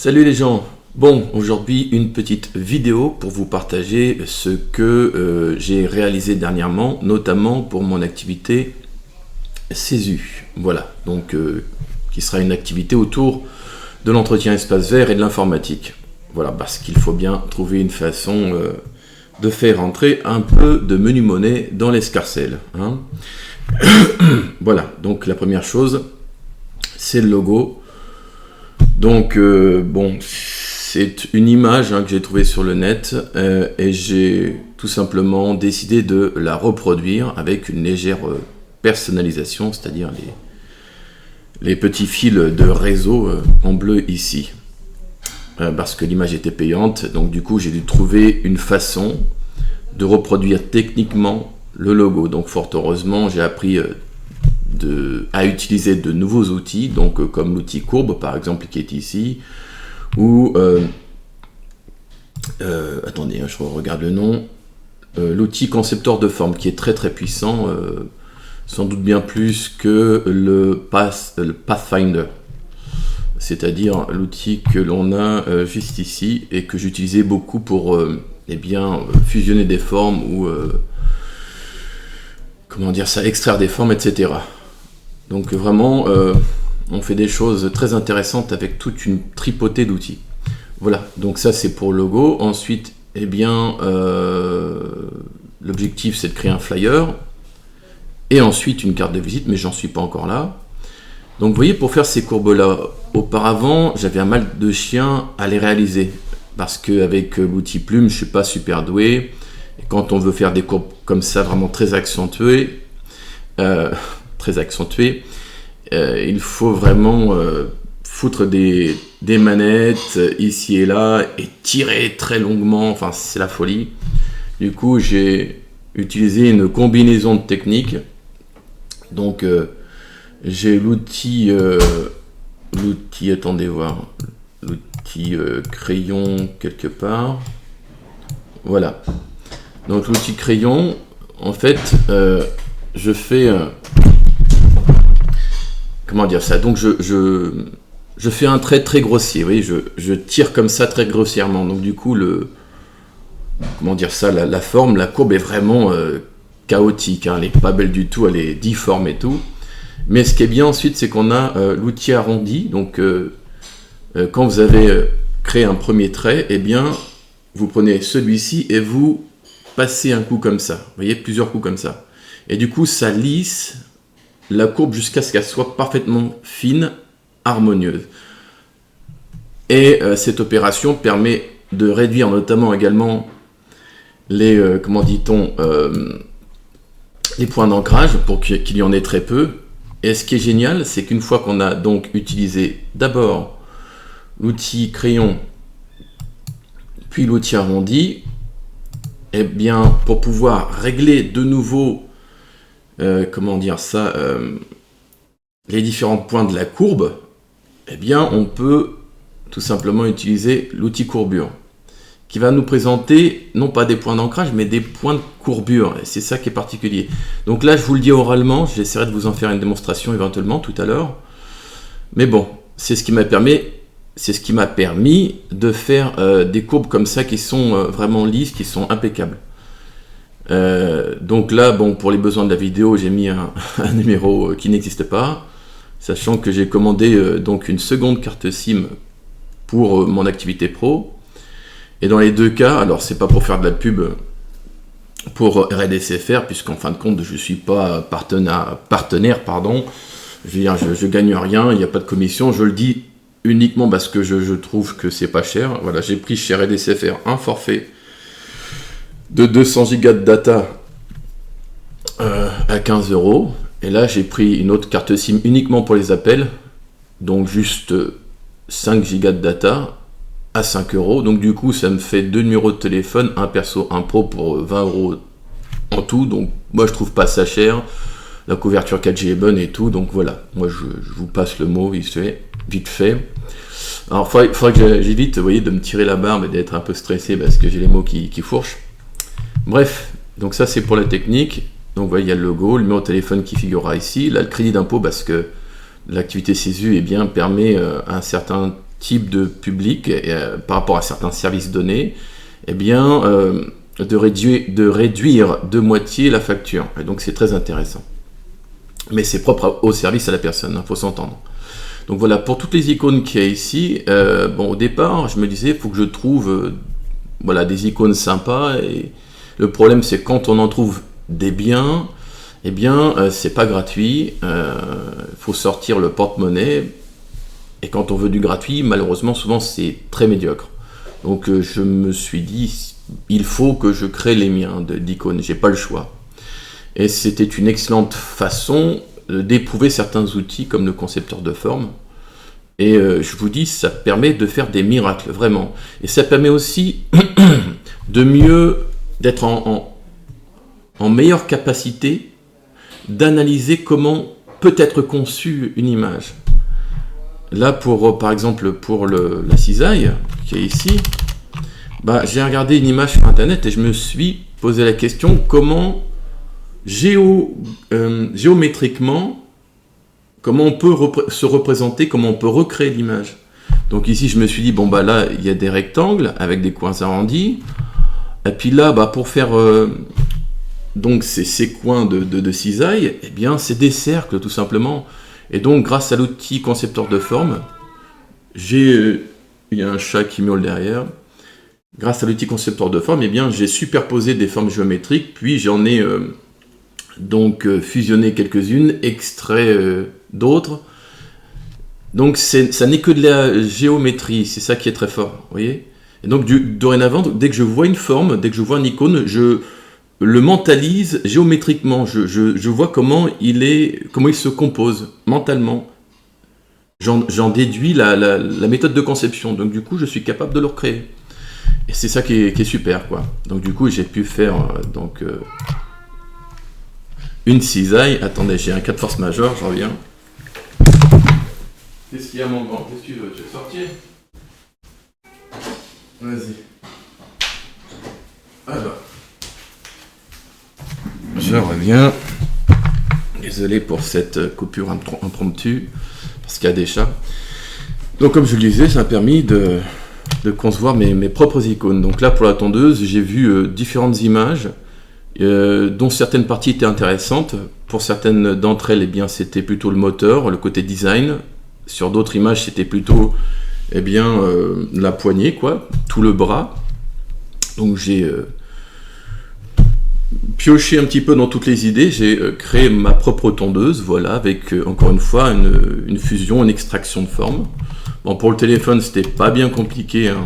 Salut les gens. Bon, aujourd'hui une petite vidéo pour vous partager ce que j'ai réalisé dernièrement, notamment pour mon activité CESU. Voilà, donc qui sera une activité autour de l'entretien espace vert et de l'informatique. Voilà, parce qu'il faut bien trouver une façon de faire entrer un peu de menu monnaie dans l'escarcelle. Hein. Voilà, donc la première chose, c'est le logo. Donc, bon, c'est une image que j'ai trouvée sur le net et j'ai tout simplement décidé de la reproduire avec une légère personnalisation, c'est-à-dire les petits fils de réseau en bleu ici. Parce que l'image était payante, donc du coup j'ai dû trouver une façon de reproduire techniquement le logo. Donc fort heureusement j'ai appris à utiliser de nouveaux outils, donc comme l'outil courbe par exemple qui est ici, ou attendez, je regarde le nom, l'outil concepteur de forme qui est très très puissant, sans doute bien plus que le Pathfinder, c'est-à-dire l'outil que l'on a juste ici et que j'utilisais beaucoup pour fusionner des formes ou comment dire ça, extraire des formes, etc. Donc vraiment, on fait des choses très intéressantes avec toute une tripotée d'outils. Voilà, donc ça c'est pour le logo. Ensuite, l'objectif c'est de créer un flyer. Et ensuite une carte de visite, mais j'en suis pas encore là. Donc vous voyez, pour faire ces courbes-là, auparavant, j'avais un mal de chien à les réaliser. Parce qu'avec l'outil plume, je suis pas super doué. Et quand on veut faire des courbes comme ça, vraiment très accentuées, il faut vraiment foutre des manettes ici et là et tirer très longuement, enfin c'est la folie. Du coup j'ai utilisé une combinaison de techniques. Donc j'ai l'outil attendez voir, l'outil crayon quelque part. Voilà. Donc l'outil crayon, en fait, je fais comment dire ça. Donc je fais un trait très grossier. Vous voyez, je tire comme ça très grossièrement. Donc du coup comment dire ça, la forme, la courbe est vraiment chaotique. Hein. Elle n'est pas belle du tout. Elle est difforme et tout. Mais ce qui est bien ensuite, c'est qu'on a l'outil arrondi. Donc quand vous avez créé un premier trait, vous prenez celui-ci et vous passez un coup comme ça. Vous voyez, plusieurs coups comme ça. Et du coup, ça lisse la courbe jusqu'à ce qu'elle soit parfaitement fine, harmonieuse. Et cette opération permet de réduire notamment également les points d'ancrage pour qu'il y en ait très peu. Et ce qui est génial, c'est qu'une fois qu'on a donc utilisé d'abord l'outil crayon, puis l'outil arrondi, pour pouvoir régler de nouveau les différents points de la courbe, on peut tout simplement utiliser l'outil courbure qui va nous présenter non pas des points d'ancrage mais des points de courbure, et c'est ça qui est particulier. Donc là je vous le dis oralement, j'essaierai de vous en faire une démonstration éventuellement tout à l'heure, mais bon, c'est ce qui m'a permis de faire des courbes comme ça qui sont vraiment lisses, qui sont impeccables. Donc là, bon, pour les besoins de la vidéo, j'ai mis un numéro qui n'existe pas, sachant que j'ai commandé donc une seconde carte SIM pour mon activité pro. Et dans les deux cas, alors c'est pas pour faire de la pub pour RDCFR, puisqu'en fin de compte, je suis pas partenaire, je veux dire, je gagne rien, il n'y a pas de commission, je le dis uniquement parce que je trouve que c'est pas cher. Voilà, j'ai pris chez RDCFR un forfait de 200 Go de data à 15 €. Et là, j'ai pris une autre carte SIM uniquement pour les appels, donc juste 5 Go de data à 5 €. Donc du coup, ça me fait deux numéros de téléphone, un perso, un pro pour 20 € en tout. Donc moi, je trouve pas ça cher. La couverture 4G est bonne et tout. Donc voilà, moi, je vous passe le mot vite fait. Alors, il faudrait que j'évite, vous voyez, de me tirer la barbe et d'être un peu stressé parce que j'ai les mots qui fourchent. Bref, donc ça c'est pour la technique. Donc vous voyez, il y a le logo, le numéro de téléphone qui figurera ici. Là, le crédit d'impôt, parce que l'activité CESU permet un certain type de public par rapport à certains services donnés, eh bien, de réduire de moitié la facture. Et donc c'est très intéressant. Mais c'est propre au service à la personne, il faut s'entendre. Donc voilà, pour toutes les icônes qu'il y a ici, bon, au départ, je me disais, il faut que je trouve voilà, des icônes sympas. Et le problème, c'est quand on en trouve des biens, eh bien, c'est pas gratuit. Faut sortir le porte-monnaie. Et quand on veut du gratuit, malheureusement, souvent, c'est très médiocre. Donc je me suis dit, il faut que je crée les miens d'icônes. J'ai pas le choix. Et c'était une excellente façon d'éprouver certains outils comme le concepteur de forme. Et je vous dis, ça permet de faire des miracles, vraiment. Et ça permet aussi d'être en meilleure capacité d'analyser comment peut être conçue une image. Là, par exemple, pour la cisaille, qui est ici, bah, j'ai regardé une image sur Internet et je me suis posé la question comment géométriquement, comment on peut se représenter, comment on peut recréer l'image. Donc ici, je me suis dit, bon, bah là, il y a des rectangles avec des coins arrondis. Et puis là, bah, pour faire donc ces coins de cisaille, eh bien, c'est des cercles, tout simplement. Et donc, grâce à l'outil concepteur de forme, il y a un chat qui miaule derrière. Grâce à l'outil concepteur de forme, eh bien, j'ai superposé des formes géométriques, puis j'en ai donc fusionné quelques-unes, extrait d'autres. Donc, ça n'est que de la géométrie, c'est ça qui est très fort, vous voyez. Et donc, dorénavant, dès que je vois une forme, dès que je vois une icône, je le mentalise géométriquement. Je vois comment il se compose mentalement. J'en déduis la méthode de conception. Donc, du coup, je suis capable de le recréer. Et c'est ça qui est super, quoi. Donc, du coup, j'ai pu faire une cisaille. Attendez, j'ai un cas de force majeure, j'en reviens. Qu'est-ce qu'il y a, mon grand? Qu'est-ce que tu veux? Tu veux sortir? Vas-y. Alors. Je reviens. Désolé pour cette coupure impromptue, parce qu'il y a des chats. Donc, comme je le disais, ça m'a permis de concevoir mes propres icônes. Donc là, pour la tondeuse, j'ai vu différentes images, dont certaines parties étaient intéressantes. Pour certaines d'entre elles, eh bien, c'était plutôt le moteur, le côté design. Sur d'autres images, c'était plutôt eh bien, la poignée, quoi, tout le bras. Donc j'ai pioché un petit peu dans toutes les idées. J'ai créé ma propre tondeuse, voilà, avec encore une fois une fusion, une extraction de forme. Bon, pour le téléphone, c'était pas bien compliqué, hein.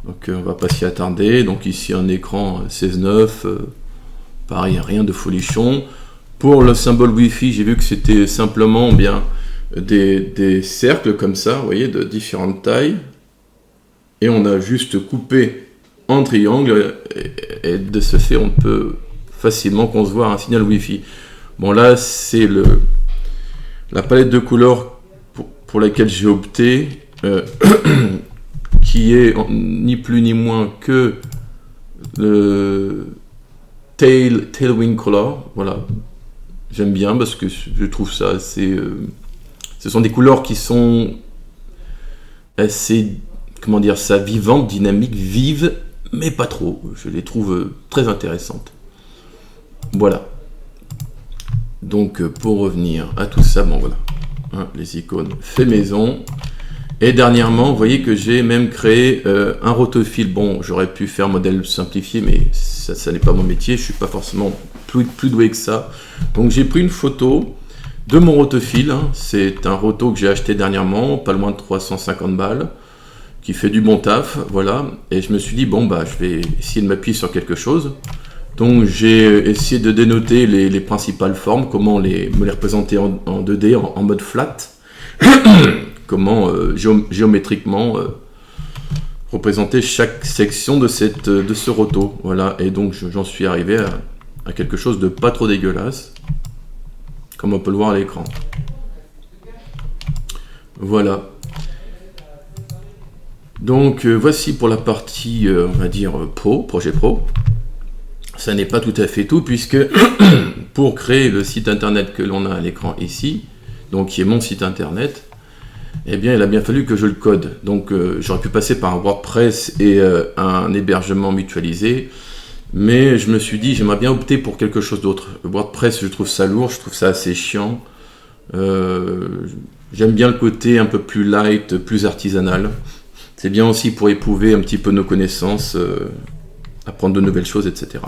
Donc on va pas s'y attarder. Donc ici un écran 16:9, pareil, rien de folichon. Pour le symbole Wi-Fi, j'ai vu que c'était simplement bien des cercles comme ça, vous voyez, de différentes tailles. Et on a juste coupé en triangle, et de ce fait, on peut facilement concevoir un signal Wi-Fi. Bon, là, c'est la palette de couleurs pour laquelle j'ai opté, qui est ni plus ni moins que le Tailwind Color. Voilà, j'aime bien parce que je trouve ça assez... ce sont des couleurs qui sont assez, comment dire ça, vivantes, dynamiques, vives, mais pas trop. Je les trouve très intéressantes. Voilà. Donc, pour revenir à tout ça, bon voilà, hein, les icônes fait maison. Et dernièrement, vous voyez que j'ai même créé un rotofil. Bon, j'aurais pu faire modèle simplifié, mais ça n'est pas mon métier. Je suis pas forcément plus doué que ça. Donc, j'ai pris une photo de mon rotofil, hein. C'est un roto que j'ai acheté dernièrement, pas loin de 350 balles, qui fait du bon taf, voilà. Et je me suis dit, bon, bah, je vais essayer de m'appuyer sur quelque chose. Donc, j'ai essayé de dénoter les principales formes, comment me les représenter en 2D, en mode flat, comment géométriquement représenter chaque section de ce roto, voilà. Et donc, j'en suis arrivé à quelque chose de pas trop dégueulasse, comme on peut le voir à l'écran. Voilà. Donc voici pour la partie, on va dire, projet pro. Ça n'est pas tout à fait tout, puisque pour créer le site internet que l'on a à l'écran ici, donc qui est mon site internet, eh bien il a bien fallu que je le code. Donc j'aurais pu passer par un WordPress et un hébergement mutualisé, mais je me suis dit j'aimerais bien opter pour quelque chose d'autre. WordPress, je trouve ça lourd, je trouve ça assez chiant. J'aime bien le côté un peu plus light, plus artisanal. C'est bien aussi pour éprouver un petit peu nos connaissances, apprendre de nouvelles choses, etc.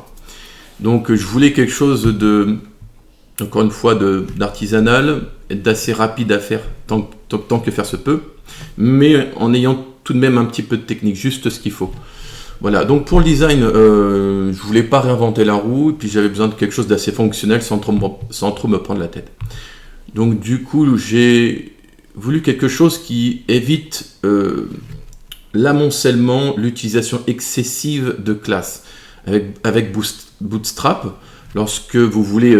Donc je voulais quelque chose de, encore une fois, d'artisanal, d'assez rapide à faire tant que faire se peut, mais en ayant tout de même un petit peu de technique, juste ce qu'il faut. Voilà, donc pour le design, je voulais pas réinventer la roue, et puis j'avais besoin de quelque chose d'assez fonctionnel sans trop me prendre la tête. Donc du coup, j'ai voulu quelque chose qui évite l'amoncellement, l'utilisation excessive de classes. Avec Bootstrap, lorsque vous voulez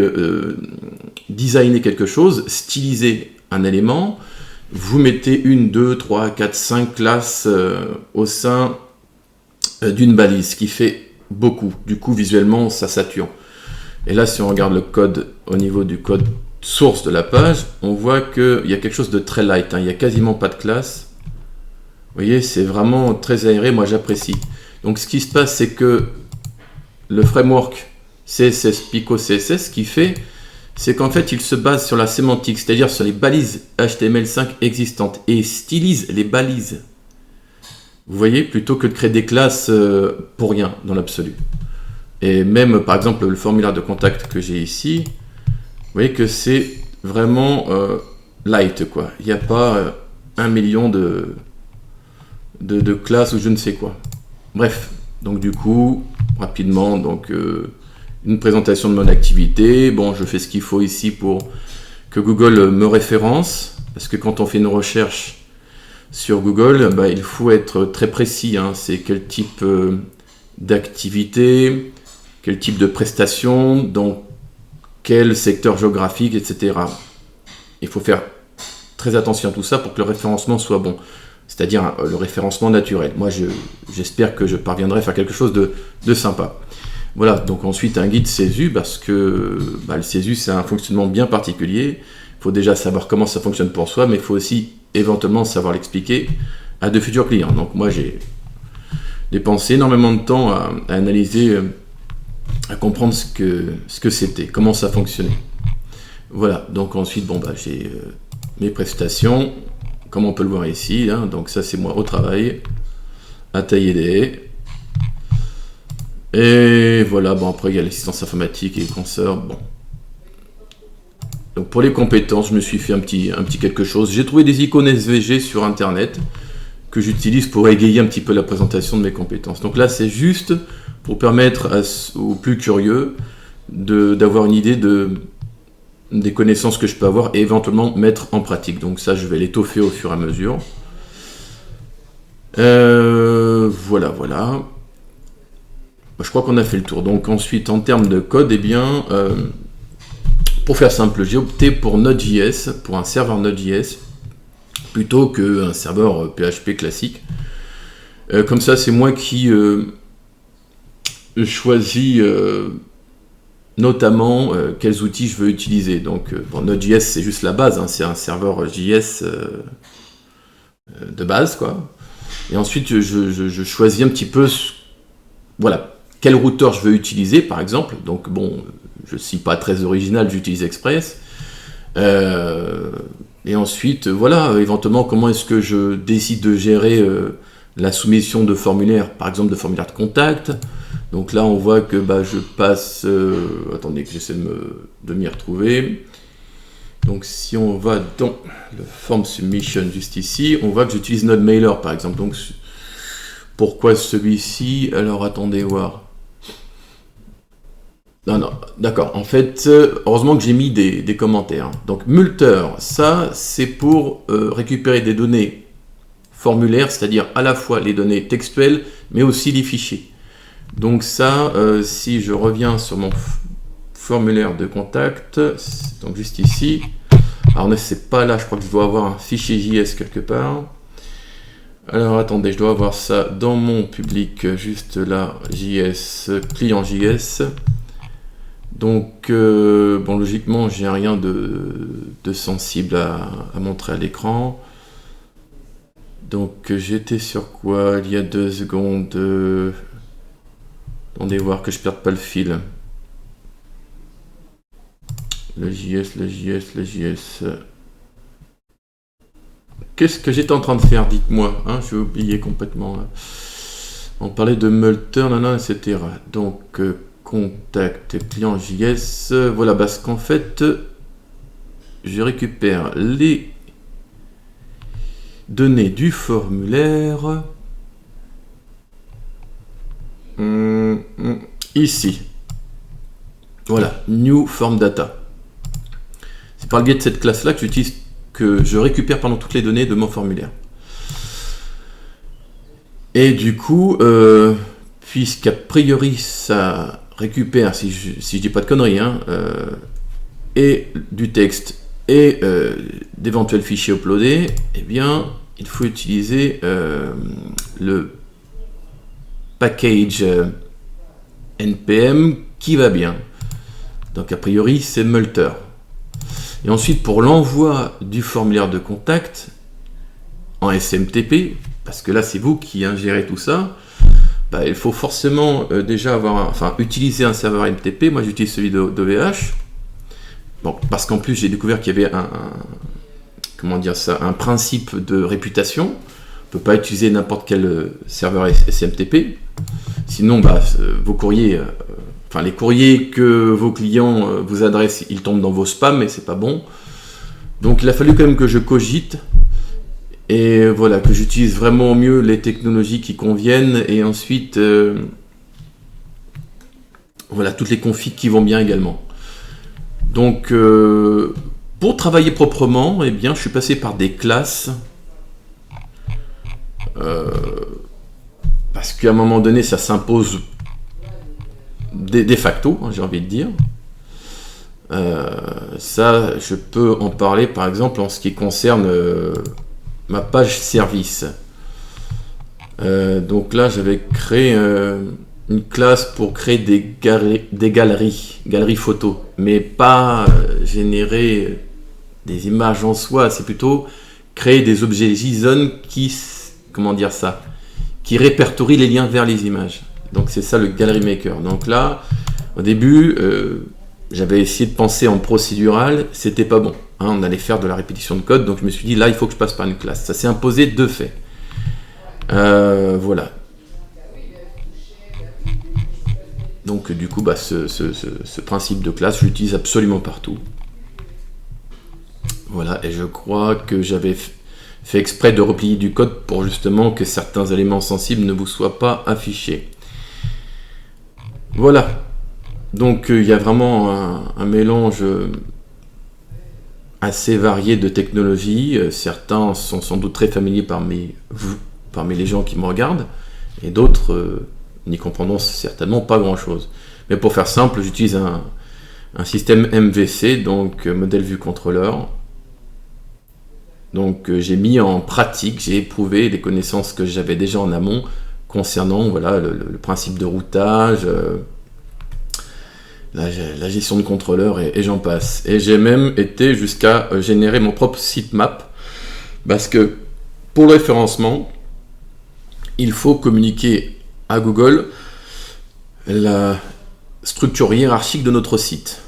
designer quelque chose, styliser un élément, vous mettez 1, 2, 3, 4, 5 classes au sein d'une balise, ce qui fait beaucoup. Du coup, visuellement, ça sature. Et là, si on regarde le code au niveau du code source de la page, on voit qu'il y a quelque chose de très light. Il n'y a quasiment pas de classe. Vous voyez, c'est vraiment très aéré. Moi, j'apprécie. Donc, ce qui se passe, c'est que le framework CSS, Pico CSS, ce qu'il fait, c'est qu'en fait, il se base sur la sémantique, c'est-à-dire sur les balises HTML5 existantes, et stylise les balises. Vous voyez, plutôt que de créer des classes pour rien, dans l'absolu. Et même, par exemple, le formulaire de contact que j'ai ici, vous voyez que c'est vraiment light, quoi. Il n'y a pas 1 million de classes ou je ne sais quoi. Bref, donc du coup, rapidement, donc une présentation de mon activité. Bon, je fais ce qu'il faut ici pour que Google me référence, parce que quand on fait une recherche sur Google, bah, il faut être très précis. Hein. C'est quel type d'activité, quel type de prestation, dans quel secteur géographique, etc. Il faut faire très attention à tout ça pour que le référencement soit bon. C'est-à-dire le référencement naturel. Moi, j'espère que je parviendrai à faire quelque chose de sympa. Voilà, donc ensuite un guide CESU, parce que le CESU, c'est un fonctionnement bien particulier. Il faut déjà savoir comment ça fonctionne pour soi, mais il faut aussi éventuellement savoir l'expliquer à de futurs clients. Donc moi, j'ai dépensé énormément de temps à analyser, à comprendre ce que c'était, comment ça fonctionnait. Voilà, donc ensuite, j'ai mes prestations, comme on peut le voir ici, hein, donc ça c'est moi au travail, à tailler des haies. Et voilà, après il y a l'assistance informatique et les consoeurs, bon. Donc pour les compétences, je me suis fait un petit quelque chose. J'ai trouvé des icônes SVG sur internet que j'utilise pour égayer un petit peu la présentation de mes compétences. Donc là c'est juste pour permettre aux plus curieux d'avoir une idée des connaissances que je peux avoir et éventuellement mettre en pratique. Donc ça, je vais l'étoffer au fur et à mesure. Voilà. Je crois qu'on a fait le tour. Donc ensuite, en termes de code, pour faire simple, j'ai opté pour Node.js, pour un serveur Node.js, plutôt qu'un serveur PHP classique. Comme ça, c'est moi qui choisis notamment quels outils je veux utiliser. Donc Node.js c'est juste la base, hein, c'est un serveur JS de base, quoi. Et ensuite je choisis un petit peu quel routeur je veux utiliser, par exemple. Donc je suis pas très original, j'utilise Express. Et ensuite éventuellement comment est-ce que je décide de gérer la soumission de formulaires, par exemple de formulaires de contact. Donc là, on voit que je passe... attendez que j'essaie de m'y retrouver. Donc si on va dans le Form Submission juste ici, on voit que j'utilise NodeMailer par exemple. Donc pourquoi celui-ci? Alors attendez voir. Non, d'accord. En fait, heureusement que j'ai mis des commentaires. Donc Multer, ça c'est pour récupérer des données formulaires, c'est-à-dire à la fois les données textuelles, mais aussi les fichiers. Donc ça, si je reviens sur mon formulaire de contact, donc juste ici, alors c'est pas là, je crois que je dois avoir un fichier JS quelque part. Alors attendez, je dois avoir ça dans mon public, juste là, JS, client JS. Donc, logiquement, j'ai rien de sensible à montrer à l'écran. Donc j'étais sur quoi il y a 2 secondes. Attendez voir que je perde pas le fil. Le JS. Qu'est-ce que j'étais en train de faire, dites-moi, hein, j'ai oublié complètement. Là. On parlait de Multer, etc. Donc, contact client JS. Voilà, parce qu'en fait, je récupère les données du formulaire. Ici. Voilà, New Form Data. C'est par le biais de cette classe-là que je récupère pendant toutes les données de mon formulaire. Et du coup, puisqu'a priori ça récupère, si je dis pas de conneries, hein, et du texte et d'éventuels fichiers uploadés, eh bien, il faut utiliser le package npm qui va bien. Donc a priori c'est Multer. Et ensuite pour l'envoi du formulaire de contact en SMTP, parce que là c'est vous qui ingérez tout ça, bah, il faut forcément déjà utiliser un serveur MTP. Moi j'utilise celui d'OVH. Bon, parce qu'en plus j'ai découvert qu'il y avait un principe de réputation. On ne peut pas utiliser n'importe quel serveur SMTP. Sinon, vos courriers, les courriers que vos clients vous adressent, ils tombent dans vos spams et c'est pas bon. Donc il a fallu quand même que je cogite et voilà, que j'utilise vraiment mieux les technologies qui conviennent et ensuite voilà, toutes les configs qui vont bien également. Donc pour travailler proprement, eh bien, je suis passé par des classes parce qu'à un moment donné, ça s'impose de facto, hein, j'ai envie de dire. Ça, je peux en parler par exemple en ce qui concerne ma page service. Donc là, j'avais créé une classe pour créer des galeries photos, mais pas générer des images en soi, c'est plutôt créer des objets JSON qui répertorient les liens vers les images. Donc c'est ça le Gallery Maker. Donc là, au début, j'avais essayé de penser en procédural, c'était pas bon. Hein, on allait faire de la répétition de code, donc je me suis dit là, il faut que je passe par une classe. Ça s'est imposé de fait. Voilà. Donc du coup, ce principe de classe, je l'utilise absolument partout. Voilà, et je crois que j'avais fait exprès de replier du code pour justement que certains éléments sensibles ne vous soient pas affichés. Voilà. Donc il y a vraiment un mélange assez varié de technologies. Certains sont sans doute très familiers parmi les gens qui me regardent, et d'autres n'y comprendront certainement pas grand-chose. Mais pour faire simple, j'utilise un système MVC, donc Model View Controller. Donc j'ai mis en pratique, j'ai éprouvé les connaissances que j'avais déjà en amont concernant le principe de routage, la gestion de contrôleur et j'en passe. Et j'ai même été jusqu'à générer mon propre sitemap, parce que pour le référencement, il faut communiquer à Google la structure hiérarchique de notre site.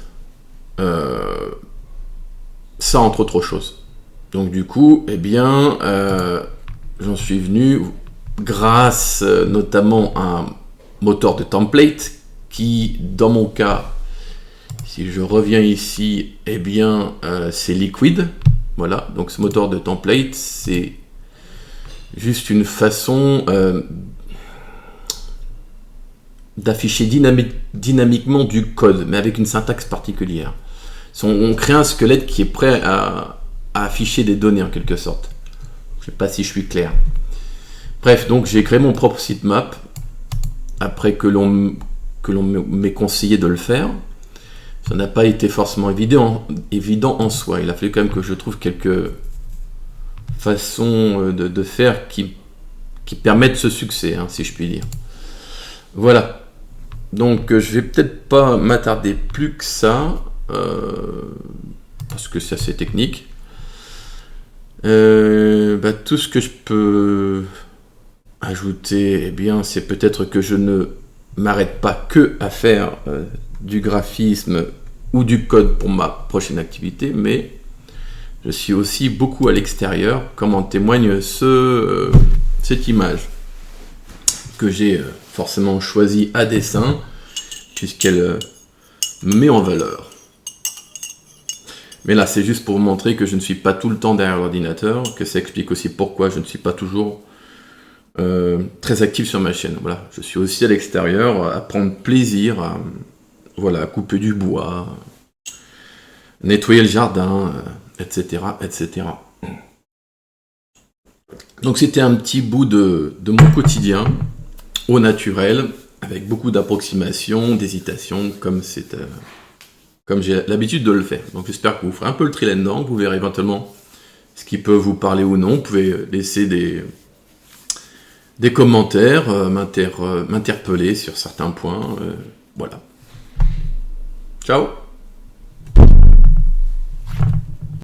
Ça entre autres choses. Donc du coup, eh bien, j'en suis venu grâce notamment à un moteur de template qui, dans mon cas, si je reviens ici, eh bien, c'est Liquid. Voilà, donc ce moteur de template, c'est juste une façon d'afficher dynamiquement du code, mais avec une syntaxe particulière. On crée un squelette qui est prêt à afficher des données en quelque sorte. Je ne sais pas si je suis clair. Bref, donc j'ai créé mon propre sitemap après que l'on m'ait conseillé de le faire. Ça n'a pas été forcément évident en soi. Il a fallu quand même que je trouve quelques façons de faire qui permettent ce succès, hein, si je puis dire. Voilà. Donc je vais peut-être pas m'attarder plus que ça, parce que c'est assez technique. Tout ce que je peux ajouter, eh bien, c'est peut-être que je ne m'arrête pas que à faire du graphisme ou du code pour ma prochaine activité, mais je suis aussi beaucoup à l'extérieur, comme en témoigne cette image que j'ai forcément choisie à dessein, puisqu'elle me met en valeur. Mais là, c'est juste pour vous montrer que je ne suis pas tout le temps derrière l'ordinateur, que ça explique aussi pourquoi je ne suis pas toujours très actif sur ma chaîne. Voilà, je suis aussi à l'extérieur à prendre plaisir à couper du bois, nettoyer le jardin, etc., etc. Donc c'était un petit bout de mon quotidien, au naturel, avec beaucoup d'approximations, d'hésitations, comme j'ai l'habitude de le faire. Donc j'espère que vous ferez un peu le tri là-dedans, que vous verrez éventuellement ce qui peut vous parler ou non. Vous pouvez laisser des commentaires, m'interpeller sur certains points. Voilà. Ciao!